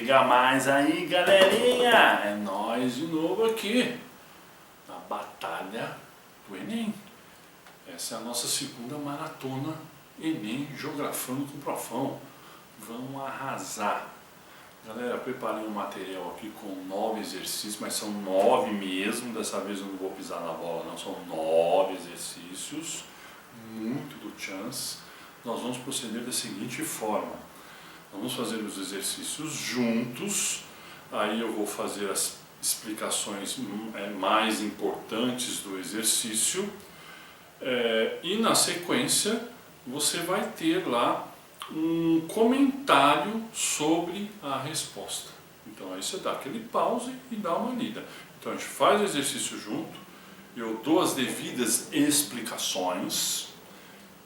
Diga mais aí, galerinha! É nós de novo aqui na batalha do Enem. Essa é a nossa segunda maratona Enem Geografando com o Profão. Vamos arrasar! Galera, preparei um material aqui com 9 exercícios, mas são 9 mesmo. Dessa vez eu não vou pisar na bola, não. São 9 exercícios, muito do chance. Nós vamos proceder da seguinte forma. Vamos fazer os exercícios juntos, aí eu vou fazer as explicações mais importantes do exercício e na sequência você vai ter lá um comentário sobre a resposta. Então aí você dá aquele pause e dá uma lida. Então a gente faz o exercício junto, eu dou as devidas explicações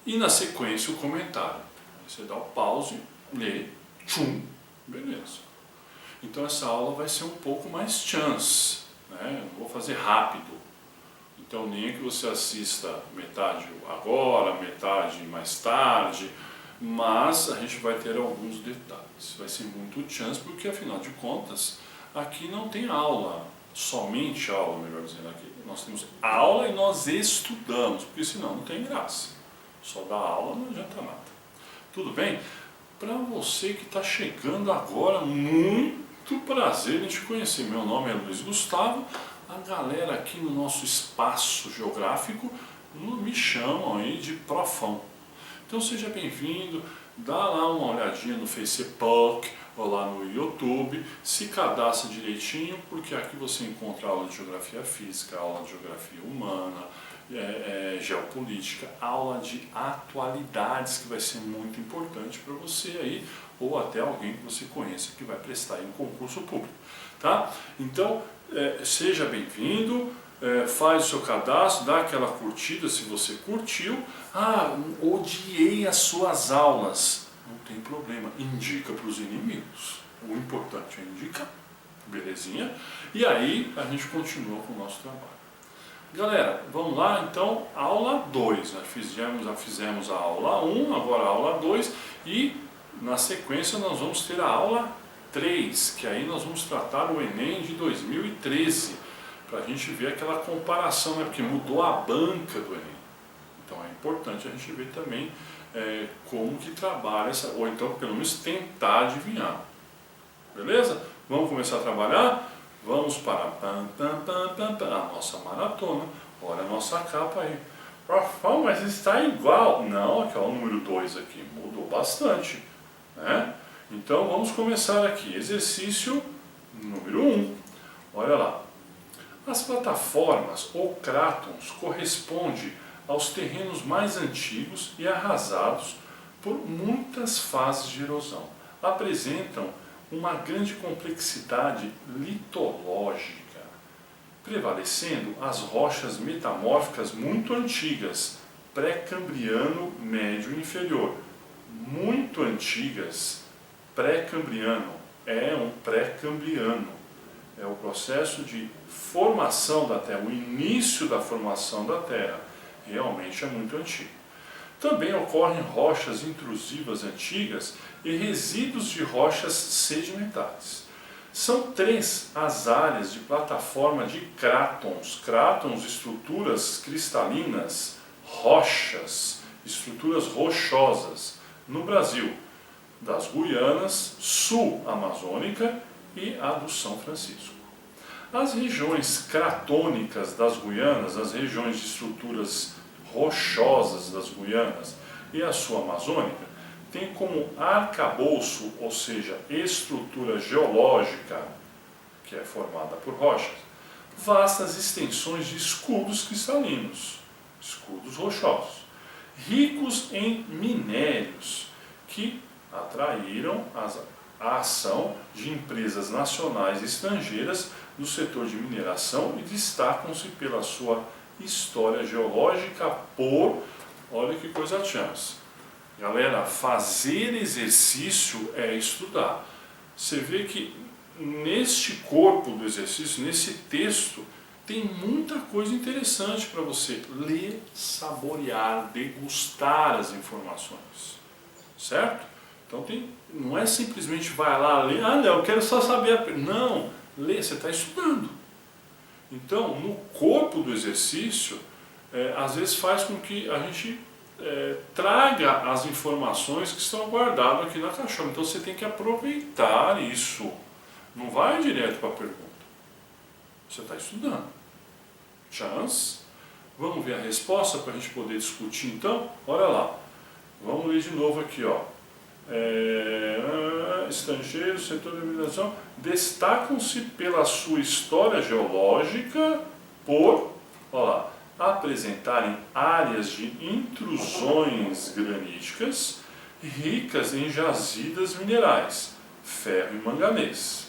e na sequência o comentário. Aí você dá o pause, lê, tchum, beleza. Então essa aula vai ser um pouco mais chance, né? Eu não vou fazer rápido. Então nem é que você assista metade agora, metade mais tarde, mas a gente vai ter alguns detalhes. Vai ser muito chance porque afinal de contas aqui não tem aula, somente aula, melhor dizendo aqui. Nós temos aula e nós estudamos, porque senão não tem graça. Só dar aula não adianta nada. Tudo bem? Para você que está chegando agora, muito prazer em te conhecer. Meu nome é Luiz Gustavo. A galera aqui no nosso espaço geográfico me chamam aí de Profão. Então seja bem-vindo, dá lá uma olhadinha no Facebook ou lá no YouTube, se cadastre direitinho, porque aqui você encontra aula de Geografia Física, aula de Geografia Humana, Geopolítica, aula de atualidades que vai ser muito importante para você aí, ou até alguém que você conheça que vai prestar em concurso público, tá? Então, seja bem-vindo, faz o seu cadastro, dá aquela curtida se você curtiu. Ah, odiei as suas aulas, não tem problema, indica para os inimigos, o importante é indicar, belezinha? E aí a gente continua com o nosso trabalho. Galera, vamos lá então, aula 2, né? Fizemos a aula 1, agora a aula 2 e na sequência nós vamos ter a aula 3, que aí nós vamos tratar o Enem de 2013, para a gente ver aquela comparação, né? Porque mudou a banca do Enem, então é importante a gente ver também como que trabalha, ou então pelo menos tentar adivinhar, beleza? Vamos começar a trabalhar? Vamos para a nossa maratona. Olha a nossa capa aí. Profão, mas está igual. Não, aqui é o número 2 aqui. Mudou bastante, né? Então vamos começar aqui. Exercício número 1. Olha lá. As plataformas ou crátons correspondem aos terrenos mais antigos e arrasados por muitas fases de erosão. Apresentam uma grande complexidade litológica, prevalecendo as rochas metamórficas muito antigas, pré-cambriano médio inferior. Muito antigas, pré-cambriano, é um pré-cambriano. É o processo de formação da Terra, o início da formação da Terra, realmente é muito antigo. Também ocorrem rochas intrusivas antigas e resíduos de rochas sedimentares. São 3 as áreas de plataforma de crátons. Crátons, estruturas cristalinas, rochas, estruturas rochosas, no Brasil, das Guianas, sul-amazônica e a do São Francisco. As regiões cratônicas das Guianas, as regiões de estruturas rochosas das Guianas e a sul amazônica, tem como arcabouço, ou seja, estrutura geológica, que é formada por rochas, vastas extensões de escudos cristalinos, escudos rochosos, ricos em minérios, que atraíram a ação de empresas nacionais e estrangeiras no setor de mineração e destacam-se pela sua história geológica olha que coisa chance. Galera, fazer exercício é estudar. Você vê que neste corpo do exercício, nesse texto, tem muita coisa interessante para você ler, saborear, degustar as informações. Certo? Então não é simplesmente vai lá ler, não, eu quero só saber não, lê, você está estudando. Então, no corpo do exercício, às vezes faz com que a gente traga as informações que estão guardadas aqui na caixola. Então você tem que aproveitar isso. Não vai direto para a pergunta. Você está estudando. Chance. Vamos ver a resposta para a gente poder discutir então? Olha lá. Vamos ler de novo aqui, ó. Estrangeiros, setor de habitação, destacam-se pela sua história geológica por, olha lá, apresentarem áreas de intrusões graníticas ricas em jazidas minerais, ferro e manganês.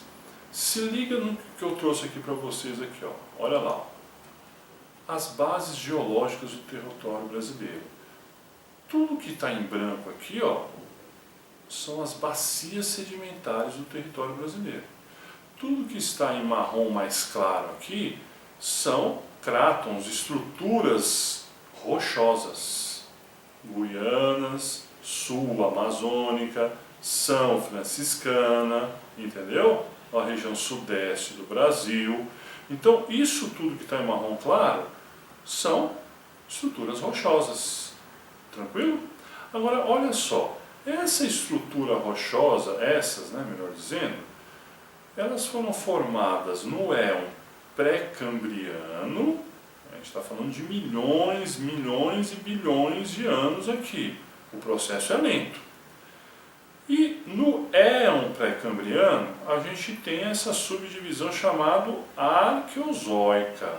Se liga no que eu trouxe aqui para vocês aqui, ó. Olha lá. As bases geológicas do território brasileiro. Tudo que está em branco aqui, ó, são as bacias sedimentares do território brasileiro. Tudo que está em marrom mais claro aqui são crátons, estruturas rochosas. Guianas, sul amazônica, São Franciscana, entendeu? A região sudeste do Brasil. Então, isso tudo que está em marrom claro são estruturas rochosas. Tranquilo? Agora, olha só. Essa estrutura rochosa, essas, né, melhor dizendo, elas foram formadas no éon pré-cambriano. A gente está falando de milhões, milhões e bilhões de anos aqui. O processo é lento. E no éon pré-cambriano, a gente tem essa subdivisão chamada arqueozoica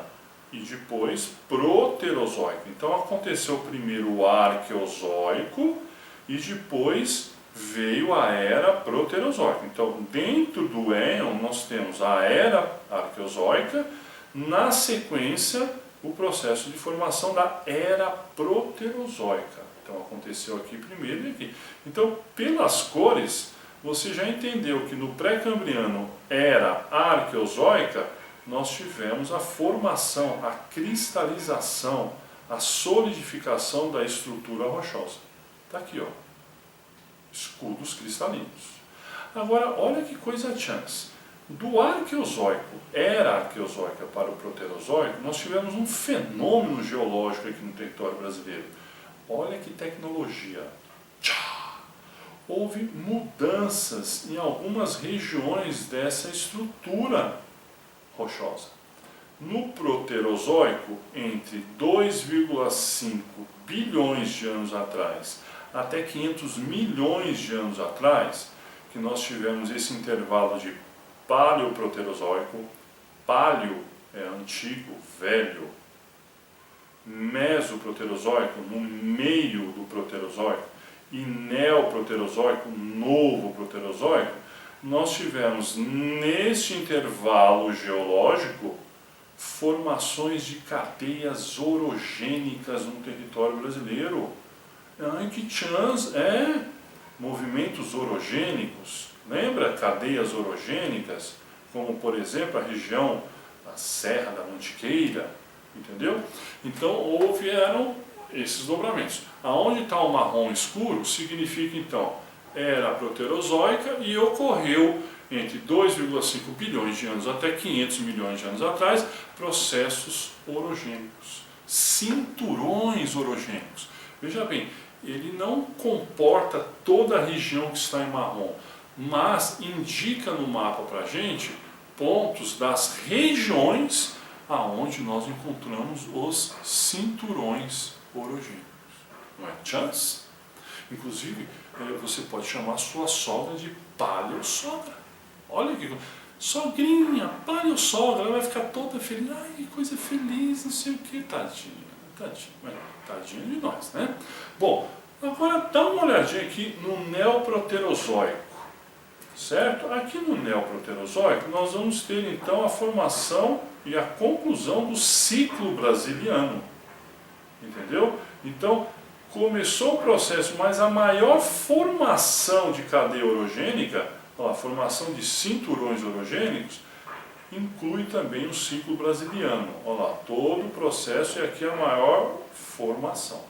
e depois proterozoica. Então aconteceu primeiro o arqueozoico e depois veio a era proterozoica. Então, dentro do éon, nós temos a era arqueozoica, na sequência, o processo de formação da era proterozoica. Então, aconteceu aqui primeiro e aqui. Então, pelas cores, você já entendeu que no pré-cambriano, era arqueozoica, nós tivemos a formação, a cristalização, a solidificação da estrutura rochosa. Está aqui, ó, escudos cristalinos. Agora, olha que coisa chance. Do arqueozoico, era arqueozoica para o proterozoico, nós tivemos um fenômeno geológico aqui no território brasileiro. Olha que tecnologia. Houve mudanças em algumas regiões dessa estrutura rochosa. No proterozoico, entre 2,5 bilhões de anos atrás até 500 milhões de anos atrás, que nós tivemos esse intervalo de paleoproterozoico, paleo é antigo, velho, mesoproterozoico, no meio do proterozoico, e neoproterozoico, novo proterozoico, nós tivemos neste intervalo geológico formações de cadeias orogênicas no território brasileiro. Ai, que chance! Movimentos orogênicos. Lembra cadeias orogênicas? Como, por exemplo, a região da Serra da Mantiqueira. Entendeu? Então, eram esses dobramentos. Aonde está o marrom escuro, significa, então, era proterozoica e ocorreu entre 2,5 bilhões de anos até 500 milhões de anos atrás, processos orogênicos, cinturões orogênicos. Veja bem, ele não comporta toda a região que está em marrom, mas indica no mapa para a gente pontos das regiões aonde nós encontramos os cinturões orogênicos. Não é chance? Inclusive, você pode chamar sua sogra de paleossogra. Olha que sogrinha, paleossogra, ela vai ficar toda feliz. Ai, que coisa feliz, não sei o que, tadinha, tadinha de nós, né? Bom, agora dá uma olhadinha aqui no neoproterozoico, certo? Aqui no neoproterozoico nós vamos ter então a formação e a conclusão do ciclo brasiliano, entendeu? Então, começou o processo, mas a maior formação de cadeia orogênica, a formação de cinturões orogênicos, inclui também o ciclo brasiliano. Olha lá, todo o processo e aqui a maior formação.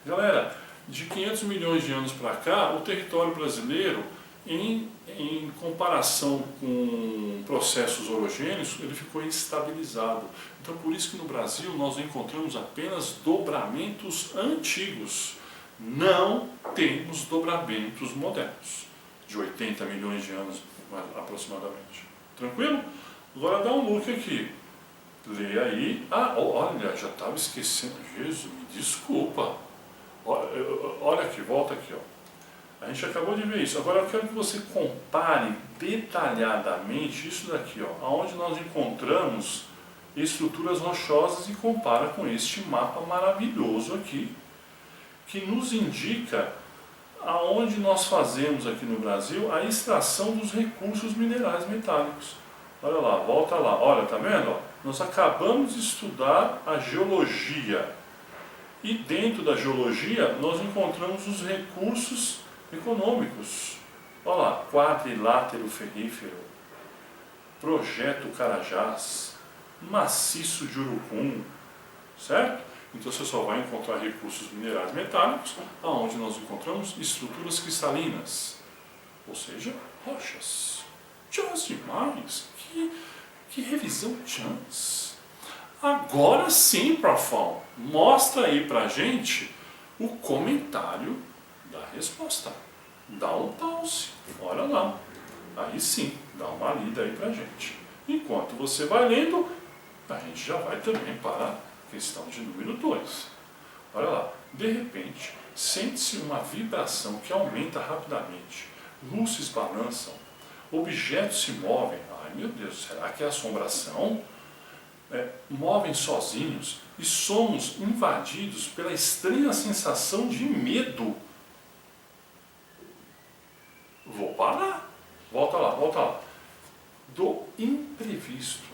Galera, de 500 milhões de anos para cá, o território brasileiro, em comparação com processos orogênicos, ele ficou estabilizado. Então, por isso que no Brasil nós encontramos apenas dobramentos antigos. Não temos dobramentos modernos, de 80 milhões de anos aproximadamente. Tranquilo? Agora dá um look aqui. Lê aí. Ah, olha, já estava esquecendo. Jesus, me desculpa. Olha aqui, volta aqui, ó. A gente acabou de ver isso. Agora eu quero que você compare detalhadamente isso daqui, ó, onde nós encontramos estruturas rochosas e compara com este mapa maravilhoso aqui, que nos indica aonde nós fazemos aqui no Brasil a extração dos recursos minerais metálicos. Olha lá, volta lá. Olha, tá vendo? Ó, nós acabamos de estudar a geologia. E dentro da geologia nós encontramos os recursos econômicos. Olha lá, quadrilátero ferrífero, projeto Carajás, maciço de Urucum, certo? Então você só vai encontrar recursos minerais metálicos aonde nós encontramos estruturas cristalinas, ou seja, rochas. Chans demais! Que revisão chans! Agora sim, profão, mostra aí pra gente o comentário da resposta. Dá um pause, olha lá. Aí sim, dá uma lida aí pra gente. Enquanto você vai lendo, a gente já vai também para a questão de número 2. Olha lá, de repente, sente-se uma vibração que aumenta rapidamente. Luzes balançam, objetos se movem. Ai meu Deus, será que é assombração? Movem sozinhos e somos invadidos pela estranha sensação de medo. Vou parar. Volta lá, volta lá. Do imprevisto.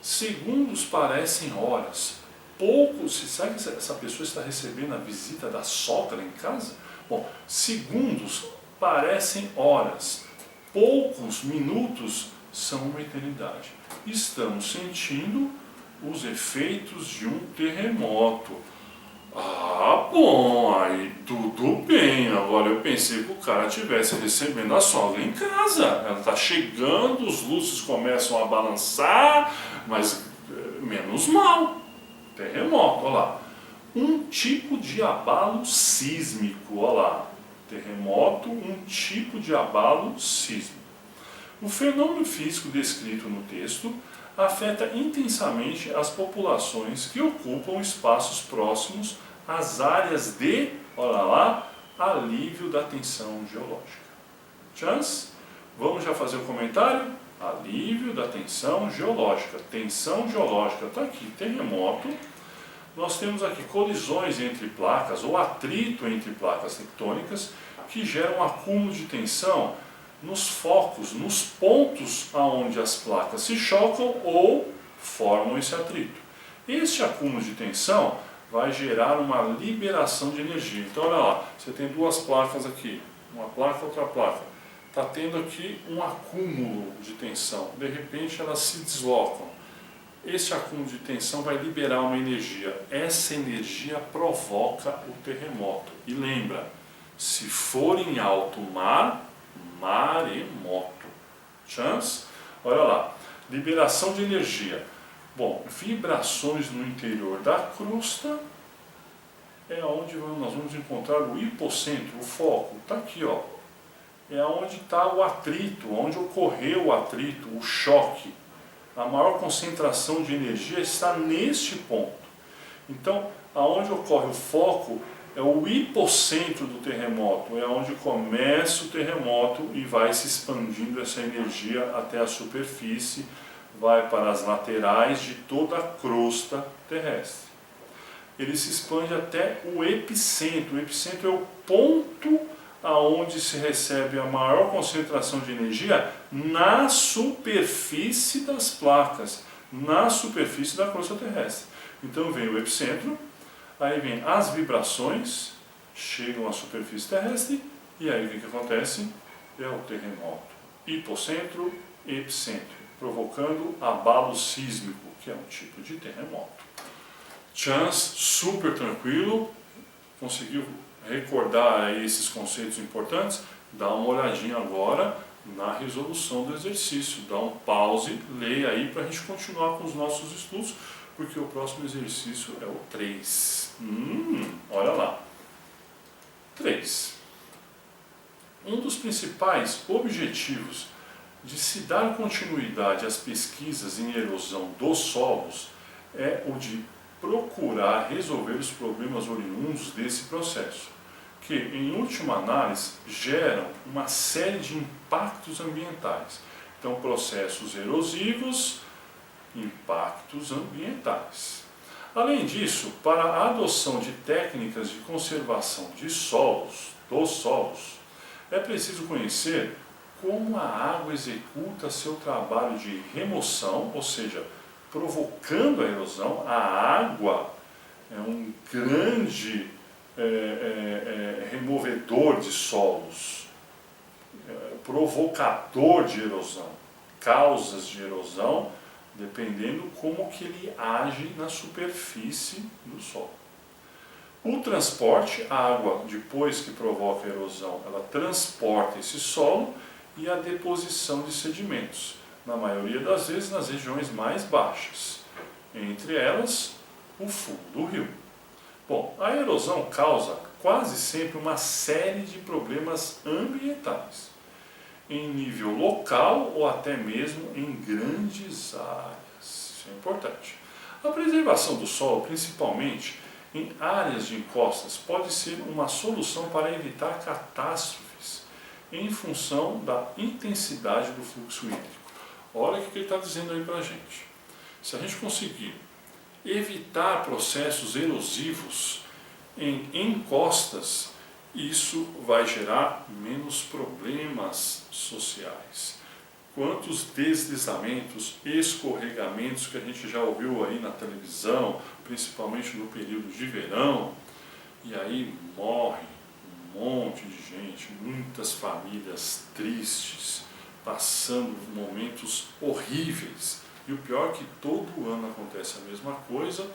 Segundos parecem horas. Poucos. Será que essa pessoa está recebendo a visita da sogra em casa? Bom, segundos parecem horas. Poucos minutos são uma eternidade. Estamos sentindo os efeitos de um terremoto. Ah, bom, aí tudo bem. Agora eu pensei que o cara estivesse recebendo a sogra em casa. Ela está chegando, os luzes começam a balançar, mas menos mal. Terremoto, olha lá. Um tipo de abalo sísmico, olha lá. Terremoto, um tipo de abalo sísmico. O fenômeno físico descrito no texto afeta intensamente as populações que ocupam espaços próximos às áreas de, olha lá, alívio da tensão geológica. Chance? Vamos já fazer o comentário? Alívio da tensão geológica. Tensão geológica está aqui, terremoto. Nós temos aqui colisões entre placas ou atrito entre placas tectônicas que geram acúmulo de tensão nos focos, nos pontos aonde as placas se chocam ou formam esse atrito. Este acúmulo de tensão vai gerar uma liberação de energia. Então olha lá, você tem duas placas aqui, uma placa, outra placa. Está tendo aqui um acúmulo de tensão, de repente elas se deslocam. Esse acúmulo de tensão vai liberar uma energia. Essa energia provoca o terremoto. E lembra, se for em alto mar, maremoto. Chance? Olha lá. Liberação de energia. Bom, vibrações no interior da crosta é onde nós vamos encontrar o hipocentro, o foco. Está aqui, ó. É onde está o atrito, onde ocorreu o atrito, o choque. A maior concentração de energia está neste ponto. Então, aonde ocorre o foco é o hipocentro do terremoto, é onde começa o terremoto e vai se expandindo essa energia até a superfície, vai para as laterais de toda a crosta terrestre. Ele se expande até o epicentro. O epicentro é o ponto aonde se recebe a maior concentração de energia na superfície das placas, na superfície da crosta terrestre. Então vem o epicentro, aí vem as vibrações, chegam à superfície terrestre, e aí o que acontece? É o terremoto. Hipocentro, epicentro, provocando abalo sísmico, que é um tipo de terremoto. Chance, super tranquilo, conseguiu recordar aí esses conceitos importantes, dá uma olhadinha agora na resolução do exercício. Dá um pause, leia aí para a gente continuar com os nossos estudos, porque o próximo exercício é o 3. Olha lá. 3. Um dos principais objetivos de se dar continuidade às pesquisas em erosão dos solos é o de procurar resolver os problemas oriundos desse processo, que, em última análise, geram uma série de impactos ambientais. Então, processos erosivos, impactos ambientais. Além disso, para a adoção de técnicas de conservação de solos, dos solos, é preciso conhecer como a água executa seu trabalho de remoção, ou seja, provocando a erosão. A água é um grande removedor de solos, provocador de erosão, causas de erosão, dependendo como que ele age na superfície do solo. O transporte, a água, depois que provoca a erosão, ela transporta esse solo, e a deposição de sedimentos, na maioria das vezes nas regiões mais baixas, entre elas o fundo do rio. Bom, a erosão causa quase sempre uma série de problemas ambientais, em nível local ou até mesmo em grandes áreas. Isso é importante. A preservação do solo, principalmente em áreas de encostas, pode ser uma solução para evitar catástrofes em função da intensidade do fluxo hídrico. Olha o que ele está dizendo aí para a gente. Se a gente conseguir evitar processos erosivos em encostas, isso vai gerar menos problemas sociais. Quantos deslizamentos, escorregamentos que a gente já ouviu aí na televisão, principalmente no período de verão, e aí morre um monte de gente, muitas famílias tristes, passando momentos horríveis. E o pior é que todo ano acontece a mesma coisa,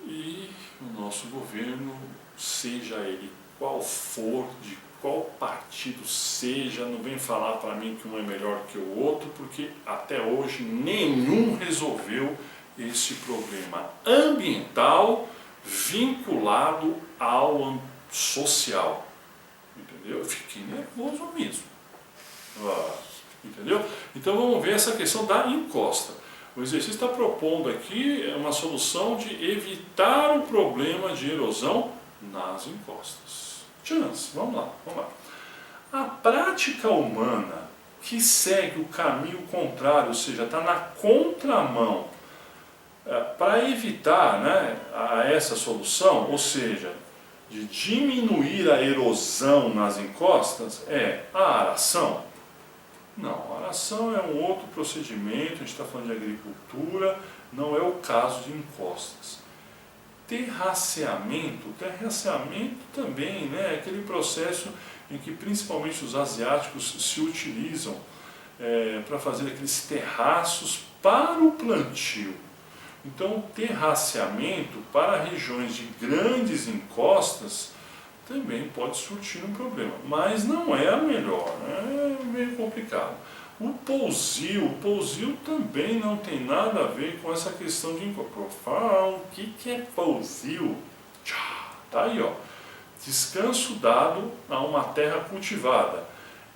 e o nosso governo, seja ele qual for, de qual partido seja, não vem falar para mim que um é melhor que o outro, porque até hoje nenhum resolveu esse problema ambiental vinculado ao social. Entendeu? Eu fiquei nervoso mesmo. Entendeu? Então vamos ver essa questão da encosta. O exercício está propondo aqui uma solução de evitar o problema de erosão nas encostas. Vamos lá. A prática humana que segue o caminho contrário, ou seja, está na contramão, para evitar, a essa solução, ou seja, de diminuir a erosão nas encostas, é a aração. Não, a aração é um outro procedimento, a gente está falando de agricultura, não é o caso de encostas. Terraceamento também, é aquele processo em que principalmente os asiáticos se utilizam para fazer aqueles terraços para o plantio. Então, terraceamento para regiões de grandes encostas também pode surtir um problema, mas não é a melhor, é meio complicado. O pousio também não tem nada a ver com essa questão de encosta. O que é pousio? Tá aí, ó. Descanso dado a uma terra cultivada,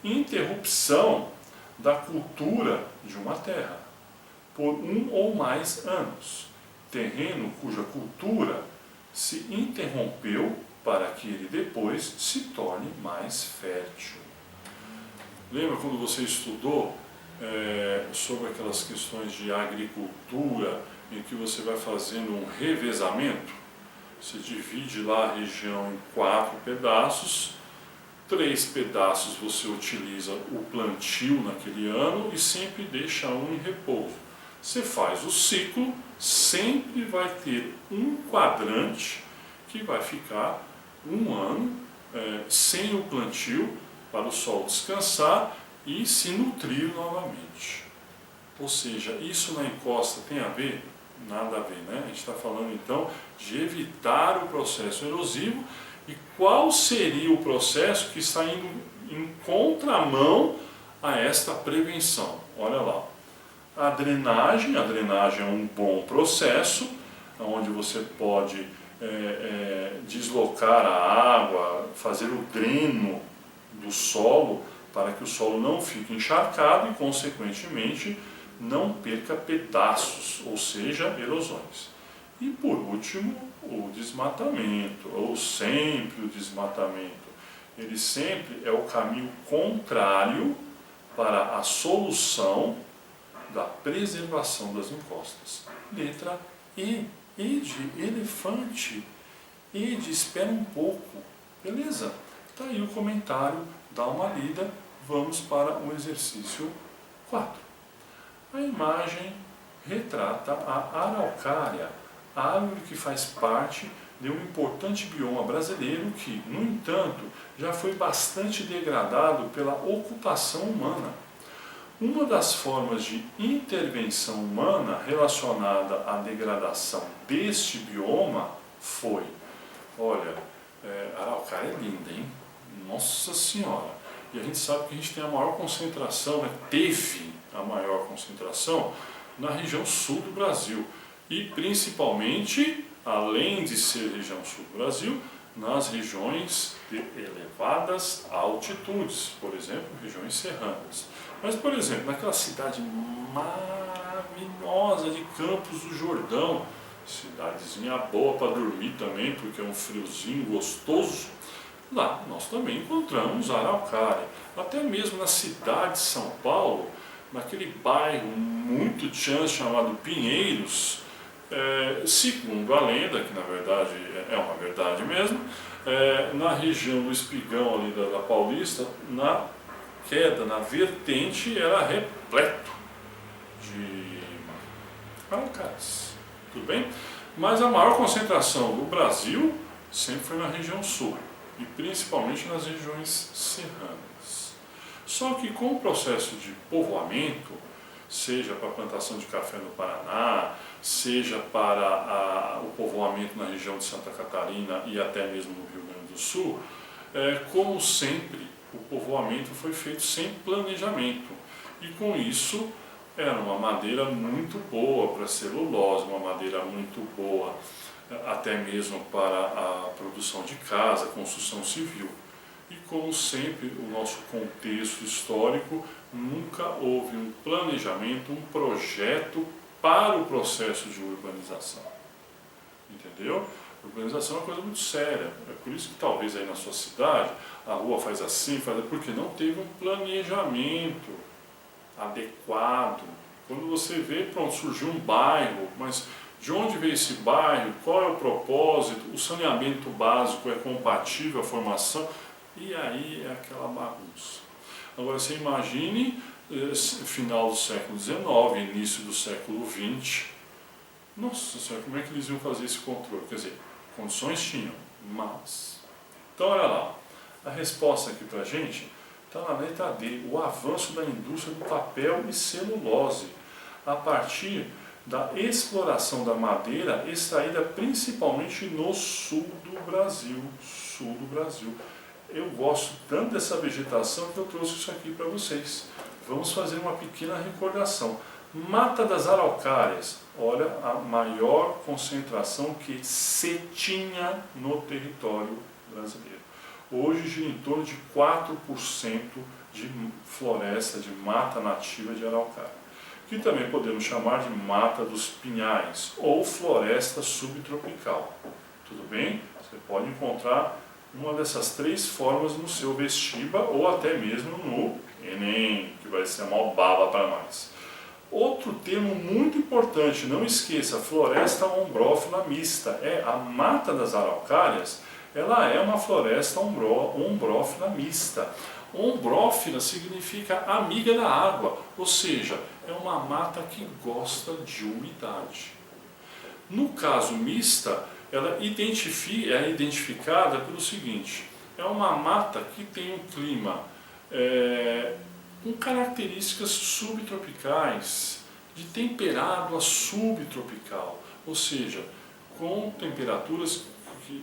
interrupção da cultura de uma terra por um ou mais anos, terreno cuja cultura se interrompeu para que ele depois se torne mais fértil. Lembra quando você estudou sobre aquelas questões de agricultura, em que você vai fazendo um revezamento? Você divide lá a região em 4 pedaços, 3 pedaços você utiliza o plantio naquele ano e sempre deixa um em repouso. Você faz o ciclo, sempre vai ter um quadrante que vai ficar um ano sem o plantio, para o solo descansar e se nutrir novamente. Ou seja, isso na encosta tem a ver? Nada a ver, né? A gente está falando então de evitar o processo erosivo. E qual seria o processo que está indo em contramão a esta prevenção? Olha lá. A drenagem é um bom processo, onde você pode deslocar a água, fazer o dreno do solo para que o solo não fique encharcado e, consequentemente, não perca pedaços, ou seja, erosões. E por último, o desmatamento, ou sempre o desmatamento. Ele sempre é o caminho contrário para a solução da preservação das encostas. Letra E. E de elefante. E de espera um pouco. Beleza? Está aí o comentário, dá uma lida. Vamos para o exercício 4. A imagem retrata a araucária, a árvore que faz parte de um importante bioma brasileiro que, no entanto, já foi bastante degradado pela ocupação humana. Uma das formas de intervenção humana relacionada à degradação deste bioma foi, olha, a araucária é linda, hein? Nossa Senhora! E a gente sabe que a gente tem a maior concentração, teve a maior concentração na região sul do Brasil. E principalmente, além de ser região sul do Brasil, nas regiões de elevadas altitudes, por exemplo, regiões serranas. Mas, por exemplo, naquela cidade maravilhosa de Campos do Jordão, cidadezinha boa para dormir também, porque é um friozinho gostoso, lá nós também encontramos a araucária. Até mesmo na cidade de São Paulo, naquele bairro muito tchan chamado Pinheiros, segundo a lenda, que na verdade é uma verdade mesmo, na região do Espigão ali da Paulista, na queda, na vertente, era repleto de araucárias. Tudo bem? Mas a maior concentração do Brasil sempre foi na região sul, e principalmente nas regiões serranas. Só que com o processo de povoamento, seja para a plantação de café no Paraná, seja para o povoamento na região de Santa Catarina e até mesmo no Rio Grande do Sul, como sempre, o povoamento foi feito sem planejamento. E com isso, era uma madeira muito boa para celulose, uma madeira muito boa até mesmo para a produção de casa, construção civil. E como sempre, o nosso contexto histórico, nunca houve um planejamento, um projeto para o processo de urbanização. Entendeu? Urbanização é uma coisa muito séria. É por isso que talvez aí na sua cidade a rua faz assim, porque não teve um planejamento adequado. Quando você vê, pronto, surgiu um bairro, mas de onde veio esse bairro? Qual é o propósito? O saneamento básico é compatível à formação? E aí é aquela bagunça. Agora você imagine final do século XIX, início do século XX. Nossa Senhora, como é que eles iam fazer esse controle? Quer dizer, condições tinham, mas... Então olha lá, a resposta aqui para a gente está na letra D, o avanço da indústria do papel e celulose, a partir da exploração da madeira extraída principalmente no sul do Brasil. Sul do Brasil. Eu gosto tanto dessa vegetação que eu trouxe isso aqui para vocês. Vamos fazer uma pequena recordação. Mata das Araucárias, olha a maior concentração que se tinha no território brasileiro. Hoje gira em torno de 4% de floresta, de mata nativa de araucária, que também podemos chamar de mata dos pinhais ou floresta subtropical. Tudo bem? Você pode encontrar uma dessas três formas no seu vestiba ou até mesmo no Enem, que vai ser uma baba para nós. Outro termo muito importante, não esqueça, floresta ombrófila mista. A mata das araucárias, ela é uma floresta ombrófila mista. Ombrófila significa amiga da água, ou seja, é uma mata que gosta de umidade. No caso mista, ela é identificada pelo seguinte, é uma mata que tem um clima com características subtropicais, de temperado a subtropical, ou seja, com temperaturas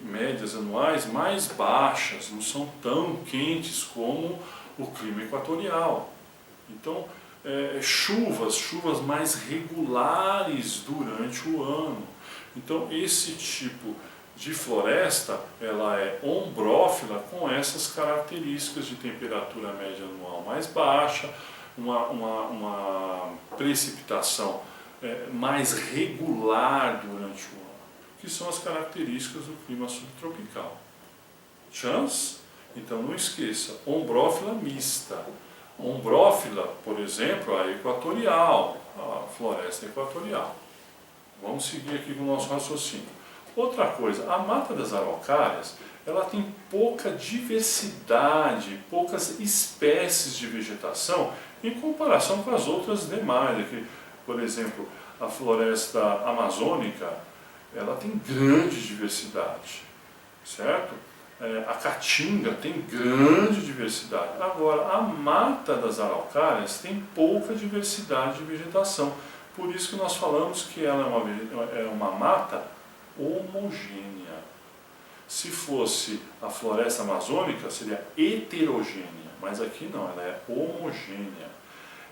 médias anuais mais baixas, não são tão quentes como o clima equatorial. Então, chuvas mais regulares durante o ano. Então, esse tipo de floresta, ela é ombrófila com essas características de temperatura média anual mais baixa, uma precipitação mais regular durante o ano, que são as características do clima subtropical. Chance? Então não esqueça, ombrófila mista. Ombrófila, por exemplo, a equatorial, a floresta equatorial. Vamos seguir aqui com o nosso raciocínio. Outra coisa, a mata das araucárias, ela tem pouca diversidade, poucas espécies de vegetação em comparação com as outras demais. Aqui, por exemplo, a floresta amazônica, ela tem grande diversidade, certo? A caatinga tem grande diversidade. Agora, a mata das araucárias tem pouca diversidade de vegetação. Por isso que nós falamos que ela é uma mata homogênea. Se fosse a floresta amazônica, seria heterogênea, mas aqui não, ela é homogênea.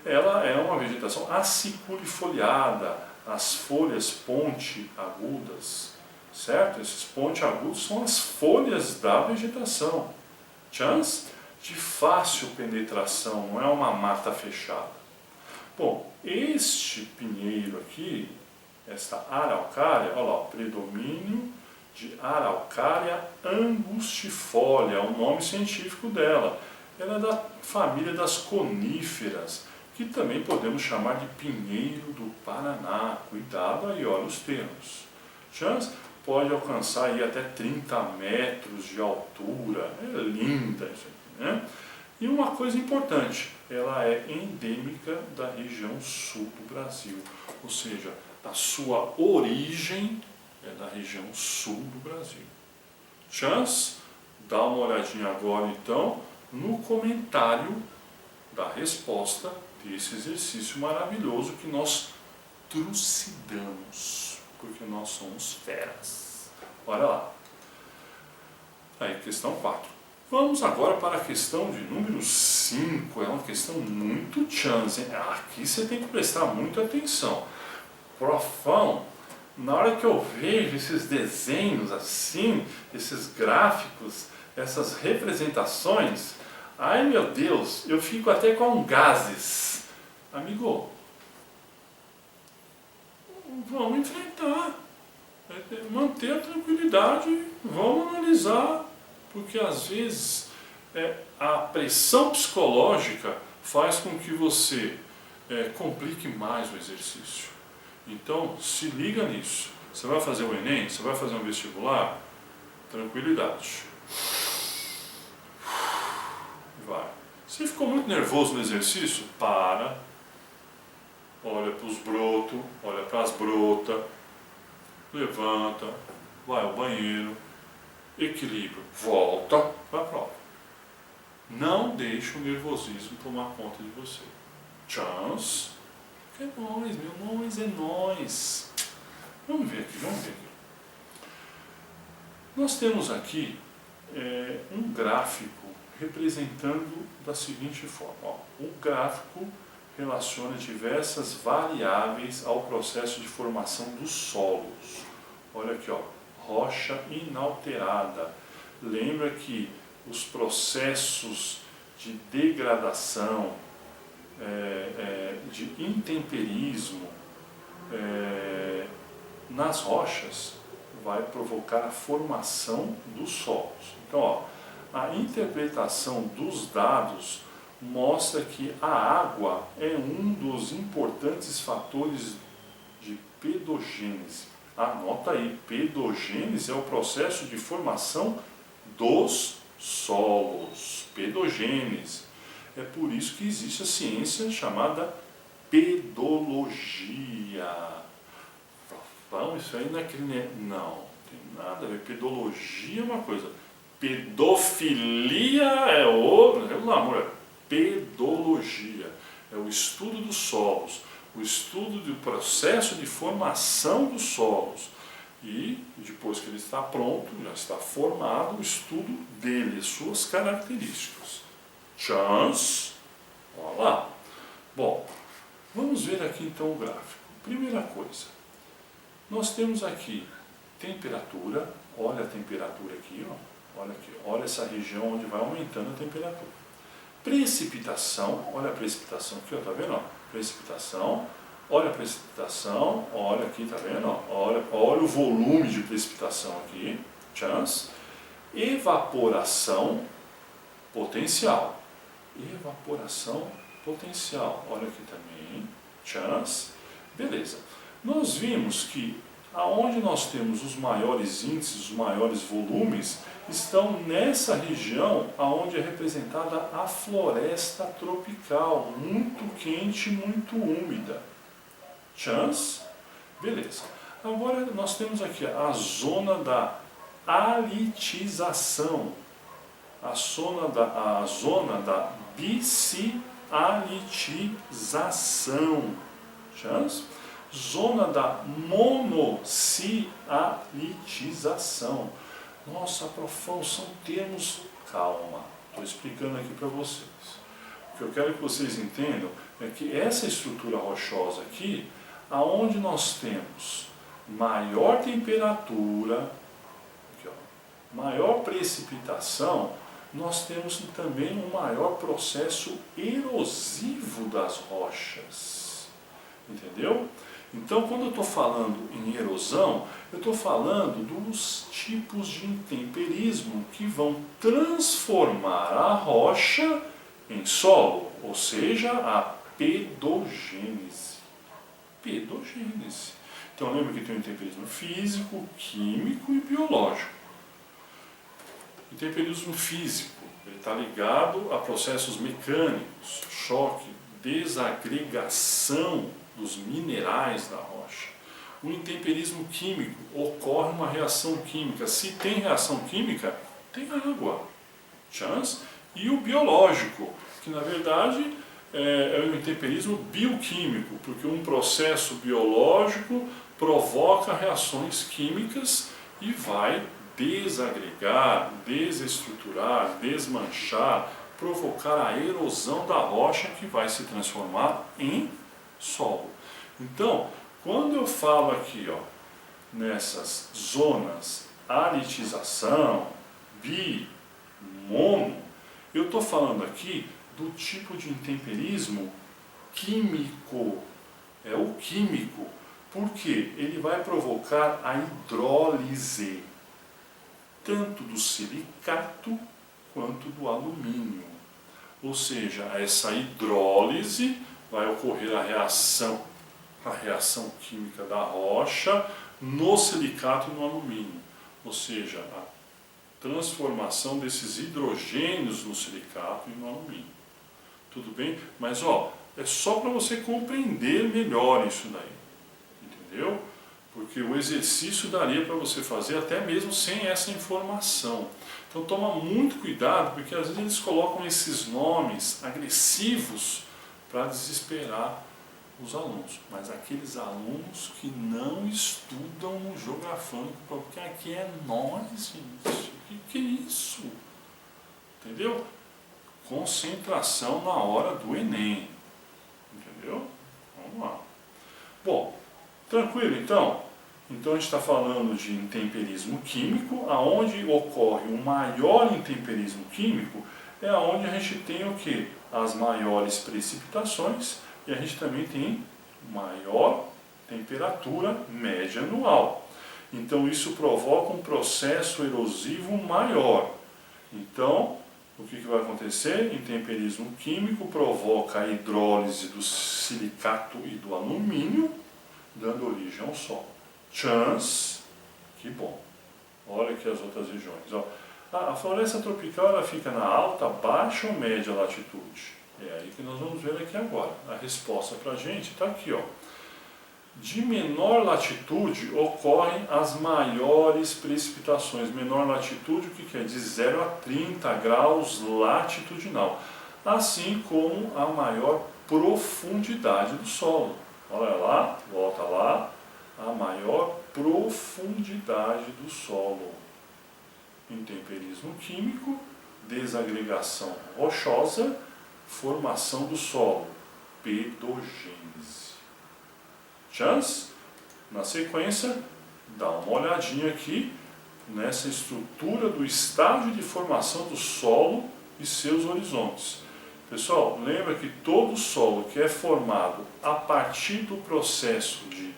Ela é uma vegetação aciculifoliada, as folhas pontiagudas, certo? Esses pontiagudos são as folhas da vegetação. Chance de fácil penetração, não é uma mata fechada. Bom, este pinheiro aqui, esta araucária, olha lá, o predomínio de Araucária angustifolia, é o nome científico dela. Ela é da família das coníferas, que também podemos chamar de pinheiro do Paraná. Cuidado aí, olha os termos. Chance pode alcançar aí até 30 metros de altura. É linda isso aqui, né? E uma coisa importante, ela é endêmica da região sul do Brasil, ou seja, a sua origem é da região sul do Brasil. Chance, dá uma olhadinha agora então no comentário da resposta desse exercício maravilhoso que nós trucidamos, porque nós somos feras. Olha lá. Aí, questão 4. Vamos agora para a questão de número 5, é uma questão muito chance. Aqui você tem que prestar muita atenção. Profão, na hora que eu vejo esses desenhos assim, esses gráficos, essas representações, ai meu Deus, eu fico até com gases. Amigo, vamos enfrentar, manter a tranquilidade, vamos analisar, porque às vezes a pressão psicológica faz com que você complique mais o exercício. Então, se liga nisso. Você vai fazer o Enem? Você vai fazer um vestibular? Tranquilidade. Vai. Se ficou muito nervoso no exercício, para. Olha para os brotos, olha para as brotas. Levanta, vai ao banheiro. Equilíbrio, volta para a prova. Não deixe o nervosismo tomar conta de você. Chance. É nóis, meu, nós é nóis. Vamos ver aqui. Nós temos aqui um gráfico representando da seguinte forma. Ó, o gráfico relaciona diversas variáveis ao processo de formação dos solos. Olha aqui, ó, rocha inalterada. Lembra que os processos de degradação, de intemperismo nas rochas vai provocar a formação dos solos. Então, ó, a interpretação dos dados mostra que a água é um dos importantes fatores de pedogênese. Anota aí, pedogênese é o processo de formação dos solos. Pedogênese. É por isso que existe a ciência chamada pedologia. Bom, isso aí não é crime. Não, tem nada a ver. Pedologia é uma coisa. Pedofilia é outra. Pelo amor, pedologia. É o estudo dos solos. o estudo do processo de formação dos solos. E depois que ele está pronto, já está formado, o estudo dele, suas características. Chance, olha lá. Bom, vamos ver aqui então o gráfico. Primeira coisa, nós temos aqui temperatura, olha a temperatura aqui, ó, olha essa região onde vai aumentando a temperatura. Precipitação, olha a precipitação aqui, ó, tá vendo? Ó? Precipitação, olha a precipitação, olha aqui, tá vendo? Ó? Olha o volume de precipitação aqui, chance. Evaporação potencial. Evaporação potencial, olha aqui também, chance. Beleza. Nós vimos que aonde nós temos os maiores índices, os maiores volumes, estão nessa região aonde é representada a floresta tropical, muito quente, muito úmida. Chance? Beleza. Agora nós temos aqui a zona da halitização, a zona da bicialitização. Chance? Zona da monocialitização. Nossa, profão, são termos... Calma, estou explicando aqui para vocês. O que eu quero que vocês entendam é que essa estrutura rochosa aqui, aonde nós temos maior temperatura, aqui, ó, maior precipitação, nós temos também um maior processo erosivo das rochas. Entendeu? Então, quando eu estou falando em erosão, eu estou falando dos tipos de intemperismo que vão transformar a rocha em solo, ou seja, a pedogênese. Pedogênese. Então, lembra que tem o intemperismo físico, químico e biológico. O intemperismo físico, ele está ligado a processos mecânicos, choque, desagregação dos minerais da rocha. O intemperismo químico, ocorre uma reação química. Se tem reação química, tem água. Chance. E o biológico, que na verdade é o intemperismo bioquímico, porque um processo biológico provoca reações químicas e vai desagregar, desestruturar, desmanchar, provocar a erosão da rocha que vai se transformar em solo. Então, quando eu falo aqui, ó, nessas zonas halitização, mono, eu estou falando aqui do tipo de intemperismo químico. É o químico, porque ele vai provocar a hidrólise, tanto do silicato quanto do alumínio. Ou seja, essa hidrólise vai ocorrer a reação química da rocha no silicato e no alumínio, ou seja, a transformação desses hidrogênios no silicato e no alumínio. Tudo bem? Mas ó, é só para você compreender melhor isso daí, entendeu? Porque o exercício daria para você fazer até mesmo sem essa informação. Então toma muito cuidado, porque às vezes eles colocam esses nomes agressivos para desesperar os alunos, mas aqueles alunos que não estudam no Geografando, porque aqui é nós, gente. O que é isso? Entendeu? Concentração na hora do Enem. Entendeu? Vamos lá. Bom, tranquilo então? Então a gente está falando de intemperismo químico, aonde ocorre o maior intemperismo químico, é onde a gente tem o que? As maiores precipitações e a gente também tem maior temperatura média anual. Então isso provoca um processo erosivo maior. Então, o que vai acontecer? Intemperismo químico provoca a hidrólise do silicato e do alumínio, dando origem ao solo. Chance, que bom. Olha aqui as outras regiões. Ó. A floresta tropical ela fica na alta, baixa ou média latitude? É aí que nós vamos ver aqui agora. A resposta para a gente está aqui, ó. De menor latitude ocorrem as maiores precipitações. Menor latitude, o que é? De 0 a 30 graus latitudinal. Assim como a maior profundidade do solo. Olha lá, volta lá. A maior profundidade do solo. Intemperismo químico, desagregação rochosa, formação do solo, pedogênese. Chance? Na sequência, dá uma olhadinha aqui nessa estrutura do estágio de formação do solo e seus horizontes. Pessoal, lembra que todo solo que é formado a partir do processo de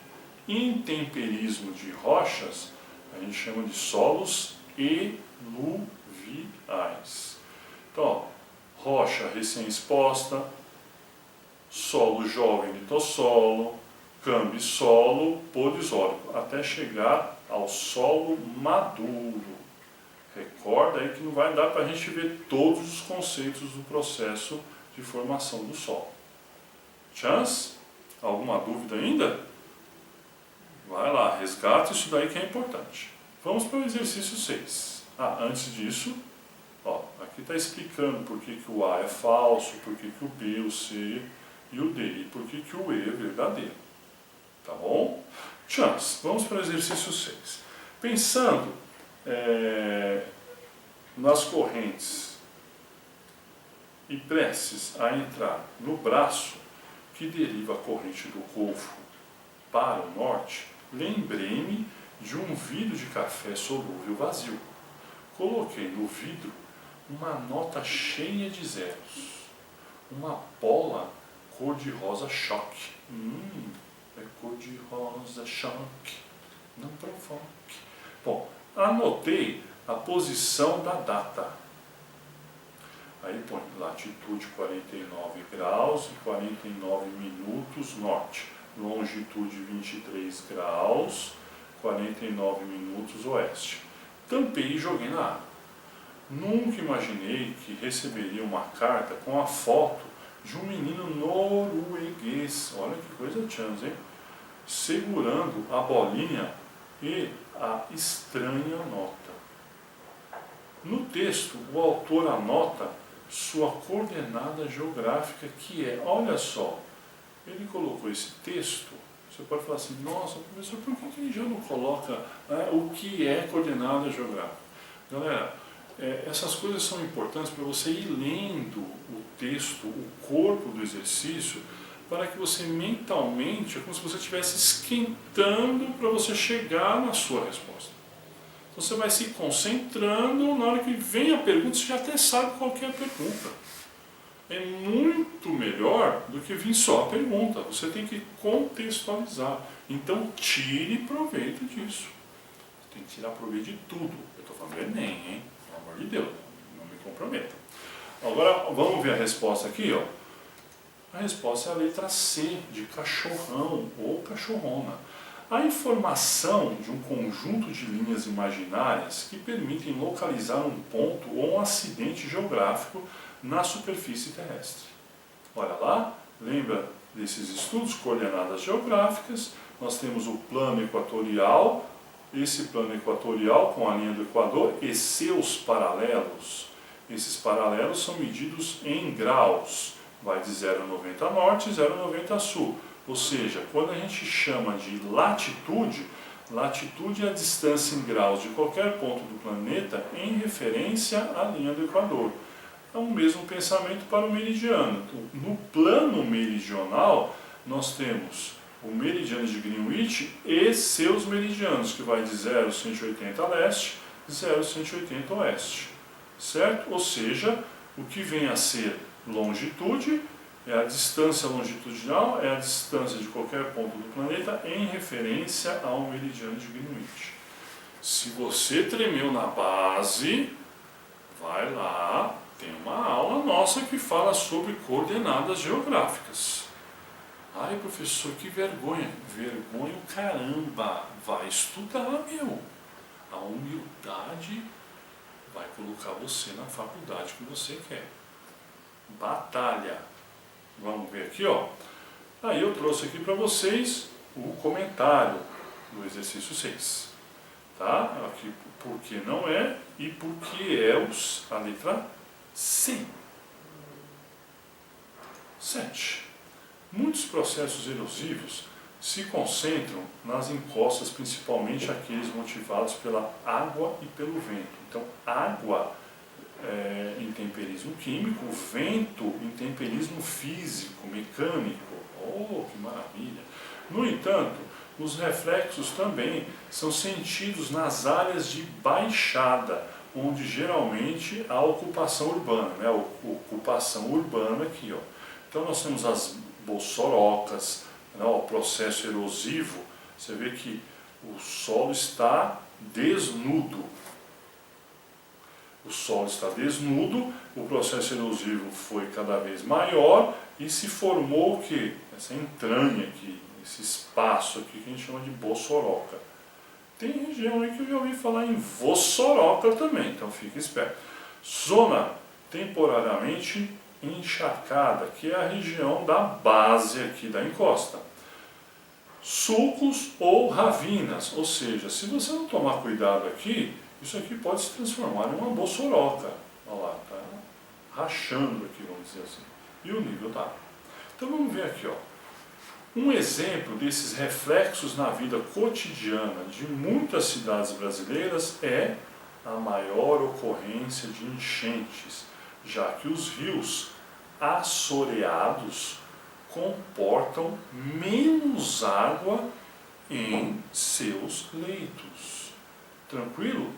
intemperismo de rochas, a gente chama de solos eluviais. Então, ó, rocha recém-exposta, solo jovem litossolo, cambissolo, polisólico, até chegar ao solo maduro. Recorda aí que não vai dar para a gente ver todos os conceitos do processo de formação do solo. Chance? Alguma dúvida ainda? Vai lá, resgata isso daí que é importante. Vamos para o exercício 6. Antes disso, ó, aqui está explicando por que o A é falso, por que o B, o C e o D, e por que o E é verdadeiro. Tá bom? Chance. Vamos para o exercício 6. Pensando nas correntes e prestes a entrar no braço que deriva a corrente do Golfo para o norte, lembrei-me de um vidro de café solúvel vazio. Coloquei no vidro uma nota cheia de zeros, uma bola cor-de-rosa choque. É cor-de-rosa choque, não provoque. Bom, anotei a posição da data. Aí põe latitude 49 graus e 49 minutos norte, longitude 23 graus, 49 minutos oeste. Tampei e joguei na água. Nunca imaginei que receberia uma carta com a foto de um menino norueguês, olha que coisa chance, hein? Segurando a bolinha e a estranha nota. No texto, o autor anota sua coordenada geográfica, que é, olha só, ele colocou esse texto, você pode falar assim, nossa, professor, por que ele já não coloca o que é coordenada geográfica? Galera, essas coisas são importantes para você ir lendo o texto, o corpo do exercício, para que você mentalmente, é como se você estivesse esquentando para você chegar na sua resposta. Então você vai se concentrando, na hora que vem a pergunta, você já até sabe qual que é a pergunta. É muito melhor do que vir só a pergunta, você tem que contextualizar. Então tire proveito disso. Você tem que tirar proveito de tudo. Eu estou falando do Enem, hein? Pelo amor de Deus, não me comprometa. Agora vamos ver a resposta aqui, ó. A resposta é a letra C, de cachorrão ou cachorrona. A informação de um conjunto de linhas imaginárias que permitem localizar um ponto ou um acidente geográfico na superfície terrestre. Olha lá, lembra desses estudos, coordenadas geográficas, nós temos o plano equatorial, esse plano equatorial com a linha do Equador e seus paralelos. Esses paralelos são medidos em graus, vai de 0,90 a norte e 0,90 a sul. Ou seja, quando a gente chama de latitude, latitude é a distância em graus de qualquer ponto do planeta em referência à linha do Equador. É o mesmo pensamento para o meridiano. No plano meridional, nós temos o meridiano de Greenwich e seus meridianos, que vai de 0,180 a leste e 0,180 a oeste. Certo? Ou seja, o que vem a ser longitude é a distância longitudinal, é a distância de qualquer ponto do planeta em referência ao meridiano de Greenwich. Se você tremeu na base, vai lá, tem uma aula nossa que fala sobre coordenadas geográficas. Ai, professor, que vergonha. Vergonha o caramba. Vai estudar, meu. A humildade vai colocar você na faculdade que você quer. Batalha. Vamos ver aqui, ó. Aí eu trouxe aqui para vocês o comentário do exercício 6. Tá? Aqui por que não é e por que é a letra C. 7. Muitos processos erosivos se concentram nas encostas, principalmente aqueles motivados pela água e pelo vento. Então, água em temperismo químico, vento em temperismo físico, mecânico. Oh, que maravilha! No entanto, os reflexos também são sentidos nas áreas de baixada, onde geralmente há ocupação urbana, né? Ocupação urbana aqui, ó. Então nós temos as boçorocas, né? O processo erosivo, você vê que o solo está desnudo. O solo está desnudo, o processo erosivo foi cada vez maior e se formou o que? Essa entranha aqui, esse espaço aqui que a gente chama de boçoroca. Tem região aí que eu já ouvi falar em vossoroca também, então fique esperto. Zona temporariamente encharcada, que é a região da base aqui da encosta. Sulcos ou ravinas, ou seja, se você não tomar cuidado aqui, isso aqui pode se transformar em uma boçoroca. Olha lá, está rachando aqui, vamos dizer assim. E o nível da água. Então vamos ver aqui, ó. Um exemplo desses reflexos na vida cotidiana de muitas cidades brasileiras é a maior ocorrência de enchentes, já que os rios assoreados comportam menos água em seus leitos. Tranquilo?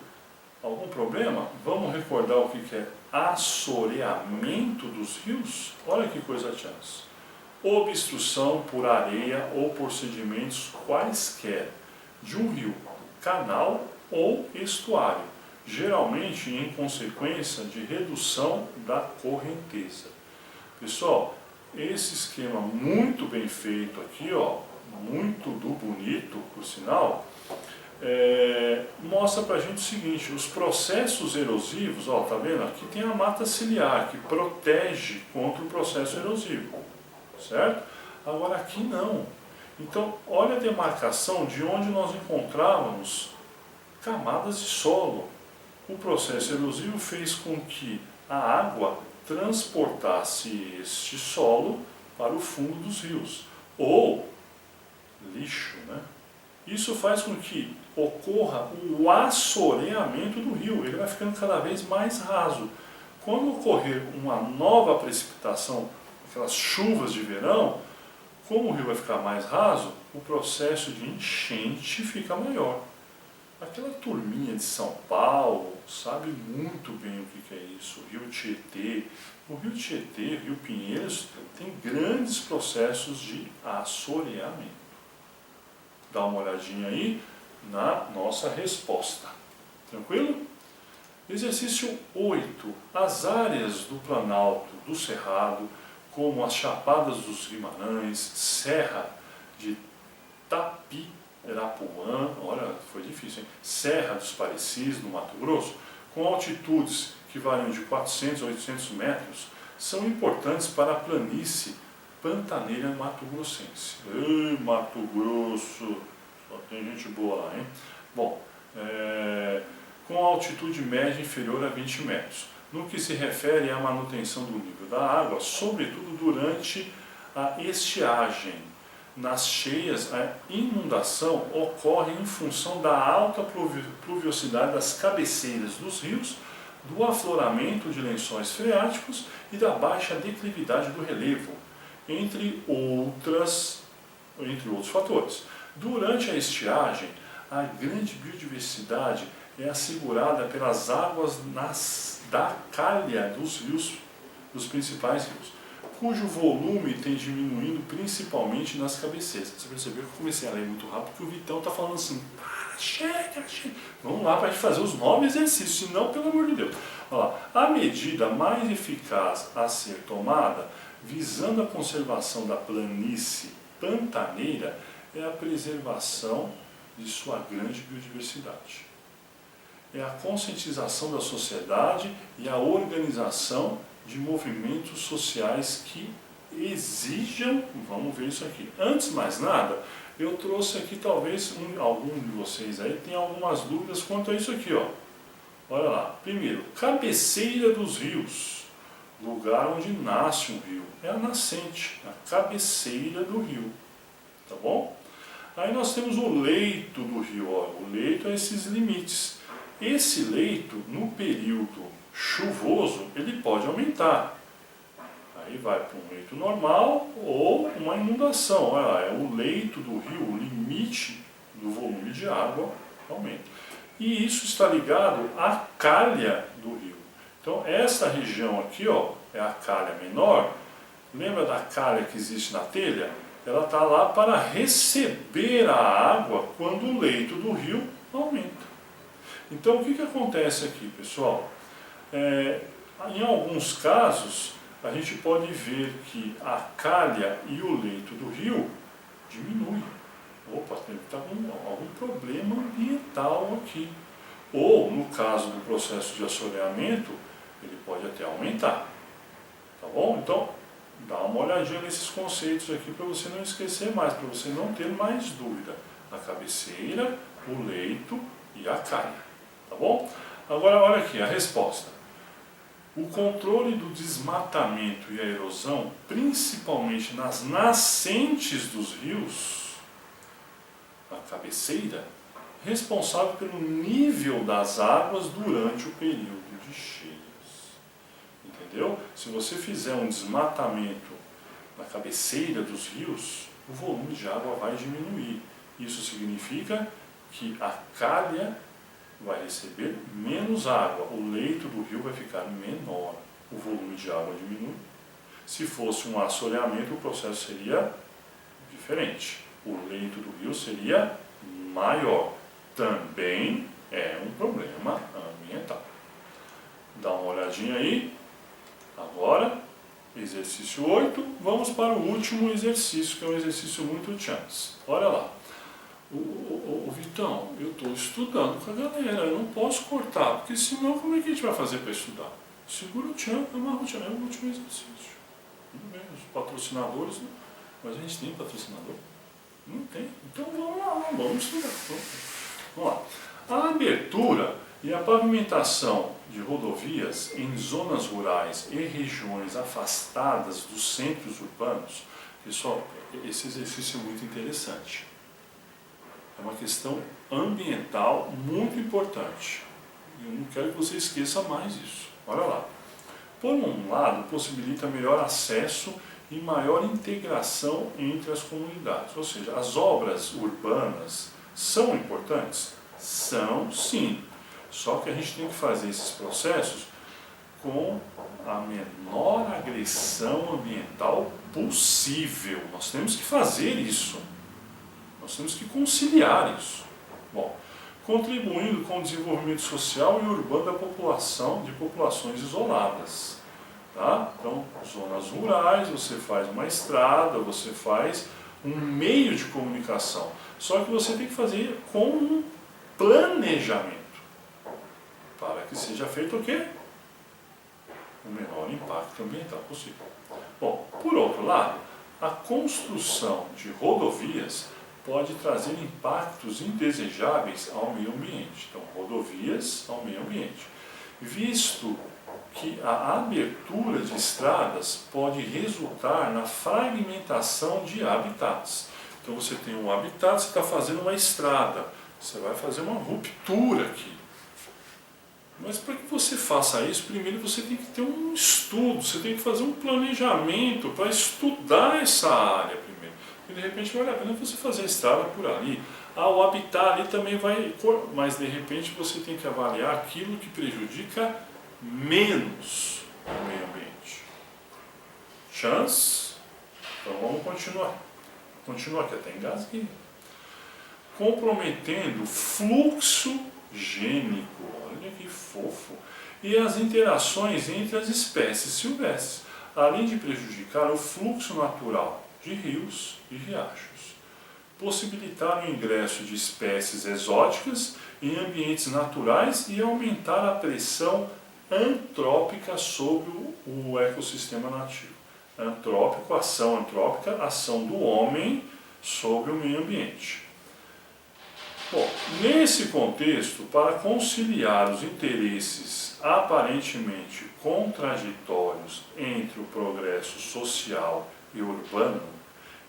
Algum problema? Vamos recordar o que é assoreamento dos rios? Olha que coisa chance. Obstrução por areia ou por sedimentos quaisquer de um rio, canal ou estuário, geralmente em consequência de redução da correnteza. Pessoal, esse esquema muito bem feito aqui, ó, muito do bonito, por sinal, mostra pra gente o seguinte: os processos erosivos, ó, tá vendo? Aqui tem a mata ciliar que protege contra o processo erosivo. Certo? Agora aqui não. Então, olha a demarcação de onde nós encontrávamos camadas de solo. O processo erosivo fez com que a água transportasse este solo para o fundo dos rios, ou lixo, né? Isso faz com que ocorra o assoreamento do rio, ele vai ficando cada vez mais raso. Quando ocorrer uma nova precipitação, aquelas chuvas de verão, como o rio vai ficar mais raso, o processo de enchente fica maior. Aquela turminha de São Paulo sabe muito bem o que é isso, o Rio Tietê. O Rio Tietê, Rio Pinheiros, tem grandes processos de assoreamento. Dá uma olhadinha aí na nossa resposta. Tranquilo? Exercício 8. As áreas do Planalto do Cerrado, como as Chapadas dos Guimarães, Serra de Tapirapuã, olha, foi difícil, hein? Serra dos Parecis, no Mato Grosso, com altitudes que variam de 400 a 800 metros, são importantes para a planície pantaneira mato-grossense. Ei, Mato Grosso, só tem gente boa lá, hein? Bom, com altitude média inferior a 20 metros. No que se refere à manutenção do nível da água, sobretudo durante a estiagem. Nas cheias, a inundação ocorre em função da alta pluviosidade das cabeceiras dos rios, do afloramento de lençóis freáticos e da baixa declividade do relevo, entre outros fatores. Durante a estiagem, a grande biodiversidade é assegurada pelas águas da calha dos rios, dos principais rios, cujo volume tem diminuindo principalmente nas cabeceiras. Você percebeu que eu comecei a ler muito rápido, porque o Vitão está falando assim: chega. Vamos lá para a gente fazer os 9 exercícios, senão, pelo amor de Deus. Olha lá. A medida mais eficaz a ser tomada, visando a conservação da planície pantaneira, é a preservação de sua grande biodiversidade. É a conscientização da sociedade e a organização de movimentos sociais que exijam, vamos ver isso aqui. Antes de mais nada, eu trouxe aqui, talvez algum de vocês aí tenha algumas dúvidas quanto a isso aqui, ó. Olha lá. Primeiro, cabeceira dos rios. lugar onde nasce um rio, é a nascente, a cabeceira do rio, tá bom? Aí nós temos o leito do rio, ó, o leito é esses limites. Esse leito, no período chuvoso, ele pode aumentar. Aí vai para um leito normal ou uma inundação. Olha lá, é o leito do rio, o limite do volume de água aumenta. E isso está ligado à calha do rio. Então essa região aqui, ó, é a calha menor. Lembra da calha que existe na telha? Ela está lá para receber a água quando o leito do rio aumenta. Então o que acontece aqui, pessoal? Em alguns casos, a gente pode ver que a calha e o leito do rio diminuem. Opa, tem que estar com algum problema ambiental aqui. Ou, no caso do processo de assoreamento, ele pode até aumentar. Tá bom? Então, dá uma olhadinha nesses conceitos aqui para você não esquecer mais, para você não ter mais dúvida. A cabeceira, o leito e a calha. Tá bom? Agora, olha aqui a resposta. O controle do desmatamento e a erosão, principalmente nas nascentes dos rios, a cabeceira, responsável pelo nível das águas durante o período de cheias. Entendeu? Se você fizer um desmatamento na cabeceira dos rios, o volume de água vai diminuir. Isso significa que a calha vai receber menos água, o leito do rio vai ficar menor, o volume de água diminui. Se fosse um assoreamento, o processo seria diferente. O leito do rio seria maior. Também é um problema ambiental. Dá uma olhadinha aí. Agora, exercício 8, vamos para o último exercício, que é um exercício muito chance. Olha lá. Vitão, eu estou estudando com a galera, eu não posso cortar, porque senão como é que a gente vai fazer para estudar? Segura o tchan, amarra o tchan, é o último exercício. Tudo bem, os patrocinadores, mas a gente tem patrocinador? Não tem. Então vamos lá, vamos estudar. Vamos lá. A abertura e a pavimentação de rodovias em zonas rurais e regiões afastadas dos centros urbanos, pessoal, esse exercício é muito interessante. É uma questão ambiental muito importante. Eu não quero que você esqueça mais isso. Olha lá. Por um lado, possibilita melhor acesso e maior integração entre as comunidades. Ou seja, as obras urbanas são importantes? São, sim. Só que a gente tem que fazer esses processos com a menor agressão ambiental possível. Nós temos que fazer isso. Nós temos que conciliar isso. Bom, contribuindo com o desenvolvimento social e urbano da população, de populações isoladas. Tá? Então, zonas rurais, você faz uma estrada, você faz um meio de comunicação. Só que você tem que fazer com um planejamento. Para que seja feito o quê? O menor impacto ambiental possível. Bom, por outro lado, a construção de rodovias pode trazer impactos indesejáveis ao meio ambiente. Então, rodovias ao meio ambiente. Visto que a abertura de estradas pode resultar na fragmentação de habitats. Então, você tem um habitat, você está fazendo uma estrada. Você vai fazer uma ruptura aqui. Mas para que você faça isso, primeiro você tem que ter um estudo, você tem que fazer um planejamento para estudar essa área primeiro. E de repente vale a pena você fazer a estrada por ali. O habitat ali também vai, mas de repente você tem que avaliar aquilo que prejudica menos o meio ambiente. Chance? Então vamos continuar. Continua aqui, até engasguei. Comprometendo o fluxo gênico, olha que fofo, e as interações entre as espécies silvestres, além de prejudicar o fluxo natural de rios e riachos. Possibilitar o ingresso de espécies exóticas em ambientes naturais e aumentar a pressão antrópica sobre o ecossistema nativo. Antrópico, ação antrópica, ação do homem sobre o meio ambiente. Bom, Nesse contexto, para conciliar os interesses aparentemente contraditórios entre o progresso social e urbano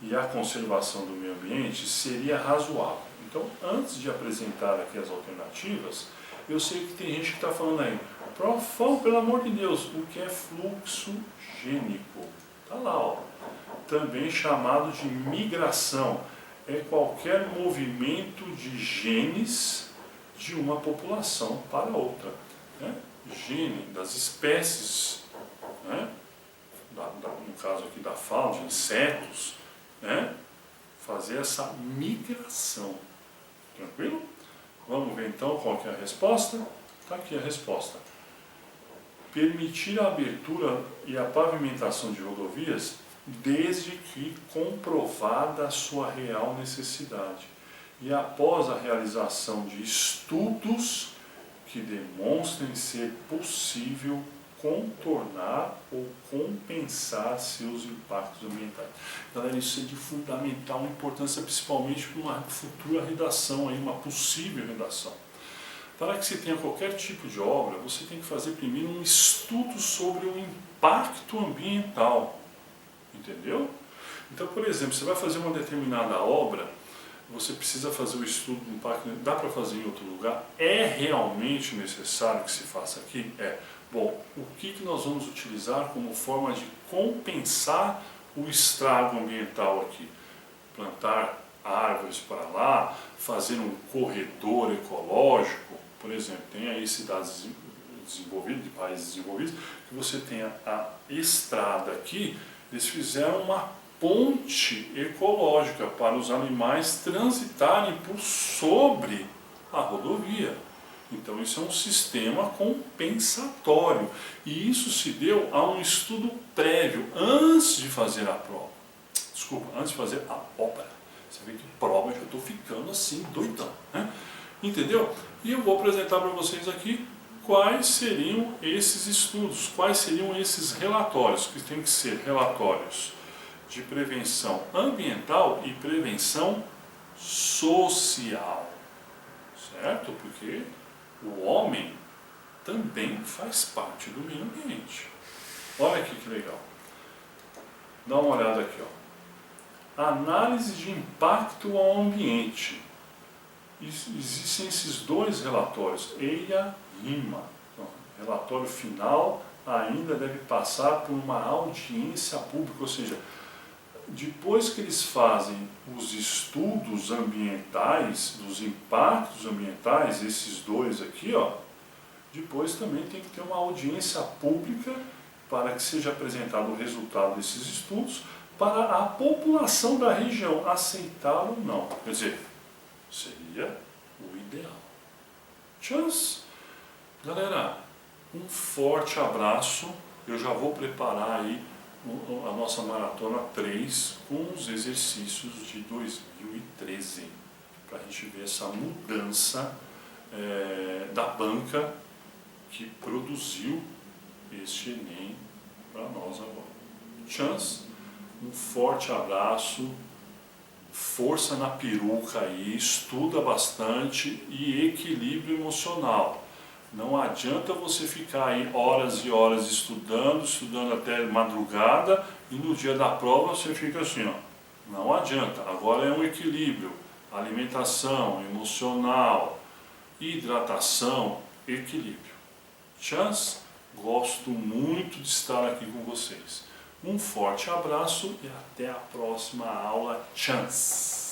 e a conservação do meio ambiente, seria razoável. Então, antes de apresentar aqui as alternativas, eu sei que tem gente que está falando aí, pelo amor de Deus, o que é fluxo gênico? Está lá, ó. Também chamado de migração. É qualquer movimento de genes de uma população para outra. Né? Gene das espécies, né? No caso aqui da fauna, de insetos, né? Fazer essa migração. Tranquilo? Vamos ver então qual que é a resposta? Está aqui a resposta. Permitir a abertura e a pavimentação de rodovias desde que comprovada a sua real necessidade e após a realização de estudos que demonstrem ser possível contornar ou compensar seus impactos ambientais. Galera, isso é de fundamental importância, principalmente para uma futura redação, aí, uma possível redação. Para que se tenha qualquer tipo de obra, você tem que fazer primeiro um estudo sobre o impacto ambiental. Entendeu? Então, por exemplo, você vai fazer uma determinada obra, você precisa fazer o estudo do impacto, dá para fazer em outro lugar? É realmente necessário que se faça aqui? É. Bom, o que nós vamos utilizar como forma de compensar o estrago ambiental aqui? Plantar árvores para lá, fazer um corredor ecológico, por exemplo, tem aí cidades desenvolvidas, de países desenvolvidos, que você tem a estrada aqui. Eles fizeram uma ponte ecológica para os animais transitarem por sobre a rodovia. Então isso é um sistema compensatório. E isso se deu a um estudo prévio, antes de fazer a prova. Desculpa, antes de fazer a obra. Você vê que prova eu já estou ficando assim, doidão. Né? Entendeu? E eu vou apresentar para vocês aqui quais seriam esses estudos, quais seriam esses relatórios, que tem que ser relatórios de prevenção ambiental e prevenção social, certo? Porque o homem também faz parte do meio ambiente. Olha aqui que legal. Dá uma olhada aqui, ó. Análise de impacto ao ambiente. Existem esses dois relatórios, EIA e IMA. Então, relatório final ainda deve passar por uma audiência pública, ou seja, depois que eles fazem os estudos ambientais, dos impactos ambientais, esses dois aqui, ó, depois também tem que ter uma audiência pública para que seja apresentado o resultado desses estudos para a população da região aceitar ou não. Quer dizer, seria o ideal. Tchau! Galera, um forte abraço. Eu já vou preparar aí a nossa Maratona 3 com os exercícios de 2013 para a gente ver essa mudança da banca que produziu este Enem para nós agora. Chance, um forte abraço, força na peruca aí, estuda bastante e equilíbrio emocional. Não adianta você ficar aí horas e horas estudando até madrugada e no dia da prova você fica assim, ó. Não adianta. Agora é um equilíbrio, alimentação, emocional, hidratação, equilíbrio. Chance, gosto muito de estar aqui com vocês. Um forte abraço e até a próxima aula. Chance!